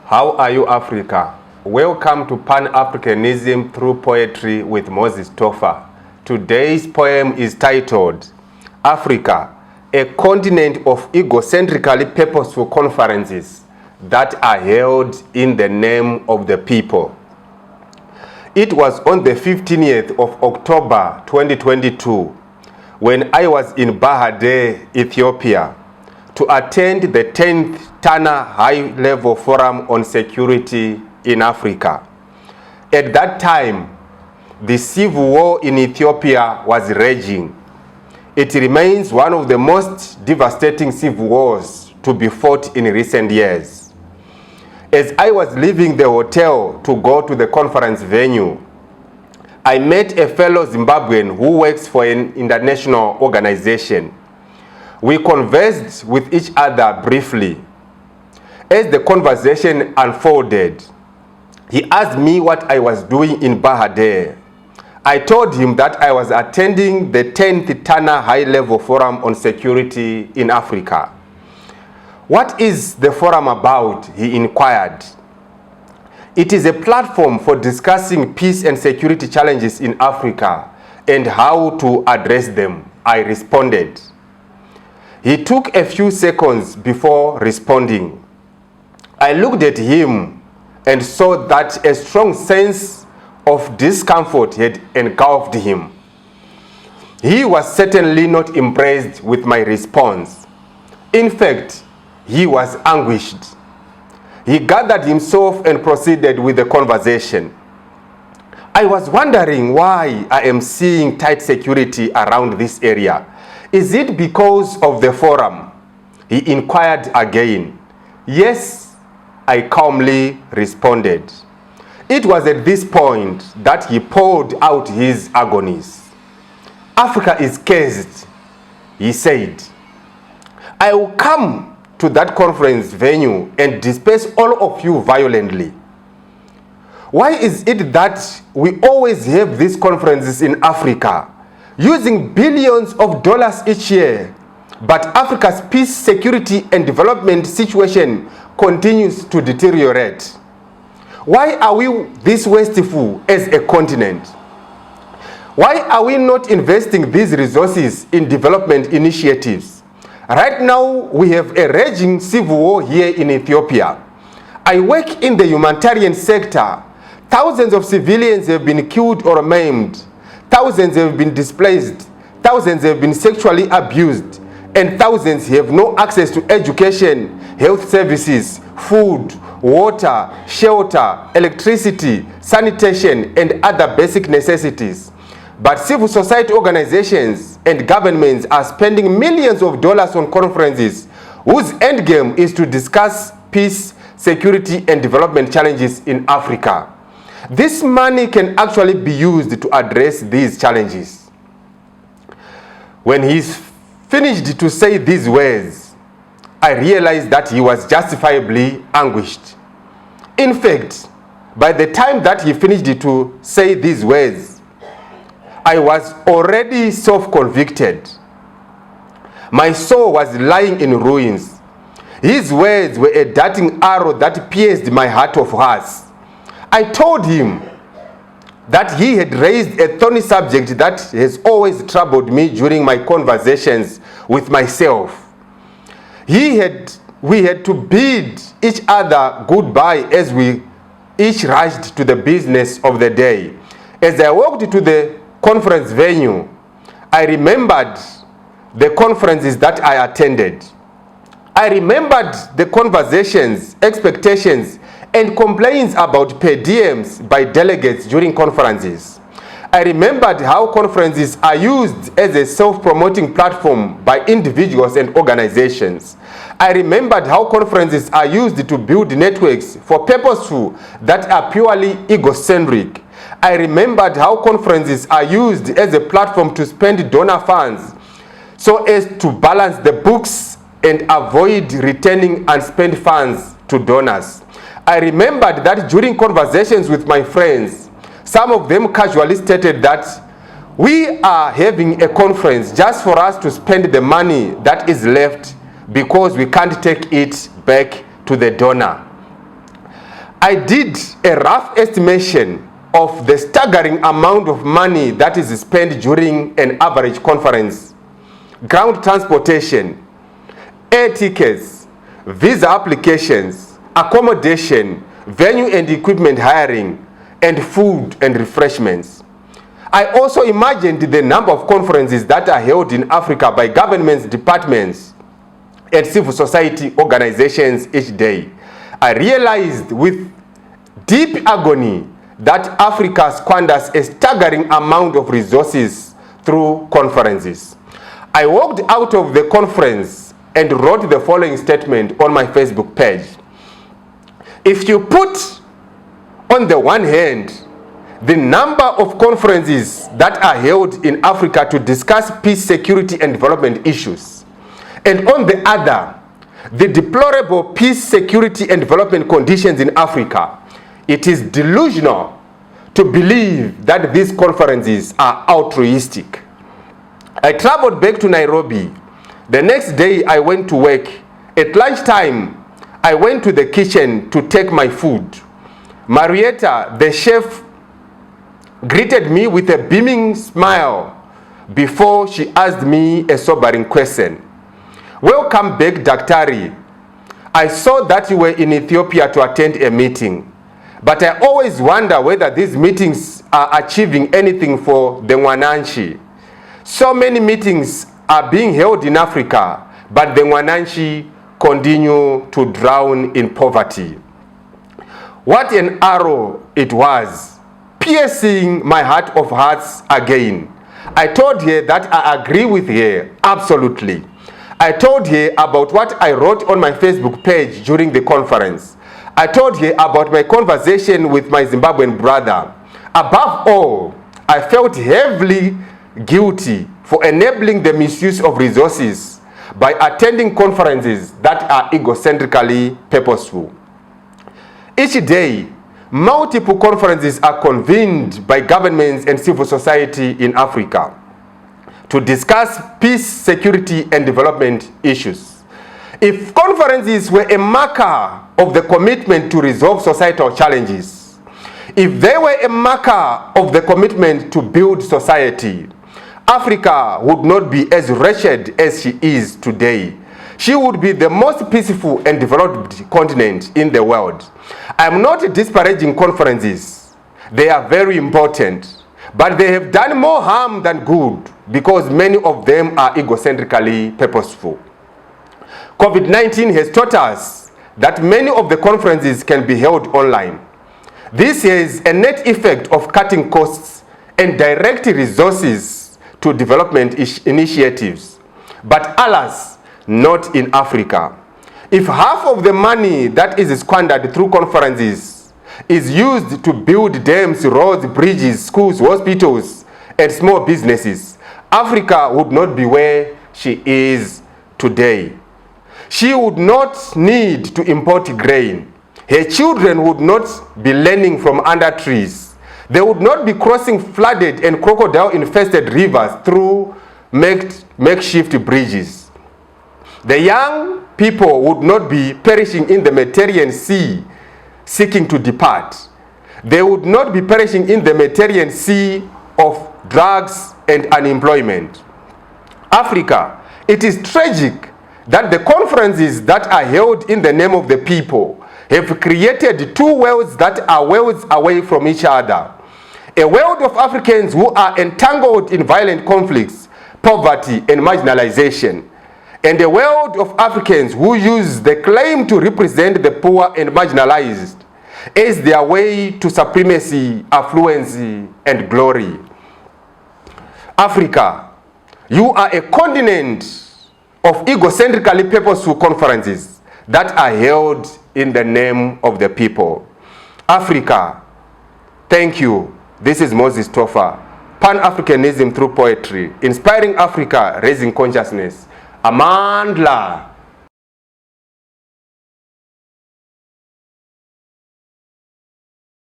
How are you, Africa? Welcome to Pan-Africanism Through Poetry with Moses Tofa. Today's poem is titled, Africa, a continent of egocentrically purposeful conferences that are held in the name of the people. It was on the 15th of October 2022 when I was in Bahade, Ethiopia, to attend the 10th Tana High-Level Forum on Security in Africa. At that time, the civil war in Ethiopia was raging. It remains one of the most devastating civil wars to be fought in recent years. As I was leaving the hotel to go to the conference venue, I met a fellow Zimbabwean who works for an international organization. We conversed with each other briefly. As the conversation unfolded, he asked me what I was doing in Bahade. I told him that I was attending the 10th Tana High-Level Forum on Security in Africa. What is the forum about? He inquired. It is a platform for discussing peace and security challenges in Africa and how to address them, I responded. He took a few seconds before responding. I looked at him and saw that a strong sense of discomfort had engulfed him. He was certainly not impressed with my response. In fact, he was anguished. He gathered himself and proceeded with the conversation. I was wondering why I am seeing tight security around this area. Is it because of the forum? He inquired again. Yes, I calmly responded. It was at this point that he poured out his agonies. Africa is cursed, he said. I will come to that conference venue and disperse all of you violently. Why is it that we always have these conferences in Africa, using billions of dollars each year, but Africa's peace, security, and development situation continues to deteriorate? Why are we this wasteful as a continent? Why are we not investing these resources in development initiatives? Right now, we have a raging civil war here in Ethiopia. I work in the humanitarian sector. Thousands of civilians have been killed or maimed. Thousands have been displaced, thousands have been sexually abused, and thousands have no access to education, health services, food, water, shelter, electricity, sanitation, and other basic necessities. But civil society organizations and governments are spending millions of dollars on conferences whose endgame is to discuss peace, security, and development challenges in Africa. This money can actually be used to address these challenges. When he finished to say these words, I realized that he was justifiably anguished. In fact, by the time that he finished to say these words, I was already self-convicted. My soul was lying in ruins. His words were a darting arrow that pierced my heart of hearts. I told him that he had raised a thorny subject that has always troubled me during my conversations with myself. We had to bid each other goodbye as we each rushed to the business of the day. As I walked to the conference venue, I remembered the conferences that I attended. I remembered the conversations, expectations, and complaints about per diems by delegates during conferences. I remembered how conferences are used as a self-promoting platform by individuals and organizations. I remembered how conferences are used to build networks for purposeful that are purely egocentric. I remembered how conferences are used as a platform to spend donor funds so as to balance the books and avoid returning unspent funds to donors. I remembered that during conversations with my friends, some of them casually stated that we are having a conference just for us to spend the money that is left because we can't take it back to the donor. I did a rough estimation of the staggering amount of money that is spent during an average conference: ground transportation, air tickets, visa applications, accommodation, venue and equipment hiring, and food and refreshments. I also imagined the number of conferences that are held in Africa by governments, departments, and civil society organizations each day. I realized with deep agony that Africa squanders a staggering amount of resources through conferences. I walked out of the conference and wrote the following statement on my Facebook page. If you put on the one hand the number of conferences that are held in Africa to discuss peace, security, and development issues, and on the other, the deplorable peace, security, and development conditions in Africa, it is delusional to believe that these conferences are altruistic. I traveled back to Nairobi. The next day, I went to work. At lunchtime, I went to the kitchen to take my food. Marietta, the chef, greeted me with a beaming smile before she asked me a sobering question. Welcome back, Daktari. I saw that you were in Ethiopia to attend a meeting, but I always wonder whether these meetings are achieving anything for the Mwananchi. So many meetings are being held in Africa, but the Mwananchi continue to drown in poverty. What an arrow it was, piercing my heart of hearts again. I told her that I agree with her, absolutely. I told her about what I wrote on my Facebook page during the conference. I told her about my conversation with my Zimbabwean brother. Above all, I felt heavily guilty for enabling the misuse of resources by attending conferences that are egocentrically purposeful. Each day, multiple conferences are convened by governments and civil society in Africa to discuss peace, security, and development issues. If conferences were a marker of the commitment to resolve societal challenges, if they were a marker of the commitment to build society, Africa would not be as wretched as she is today. She would be the most peaceful and developed continent in the world. I am not disparaging conferences. They are very important, but they have done more harm than good because many of them are egocentrically purposeful. COVID-19 has taught us that many of the conferences can be held online. This has a net effect of cutting costs and directing resources to development initiatives. But alas, not in Africa. If half of the money that is squandered through conferences is used to build dams, roads, bridges, schools, hospitals, and small businesses, Africa would not be where she is today. She would not need to import grain. Her children would not be learning from under trees. They would not be crossing flooded and crocodile-infested rivers through makeshift bridges. The young people would not be perishing in the Mediterranean Sea seeking to depart. They would not be perishing in the Mediterranean Sea of drugs and unemployment. Africa, it is tragic that the conferences that are held in the name of the people have created two worlds that are worlds away from each other. A world of Africans who are entangled in violent conflicts, poverty, and marginalization, and a world of Africans who use the claim to represent the poor and marginalized as their way to supremacy, affluence, and glory. Africa, you are a continent of egocentrically purposeful conferences that are held in the name of the people. Africa, thank you. This is Moses Tofa. Pan-Africanism through poetry, inspiring Africa, raising consciousness. Amandla.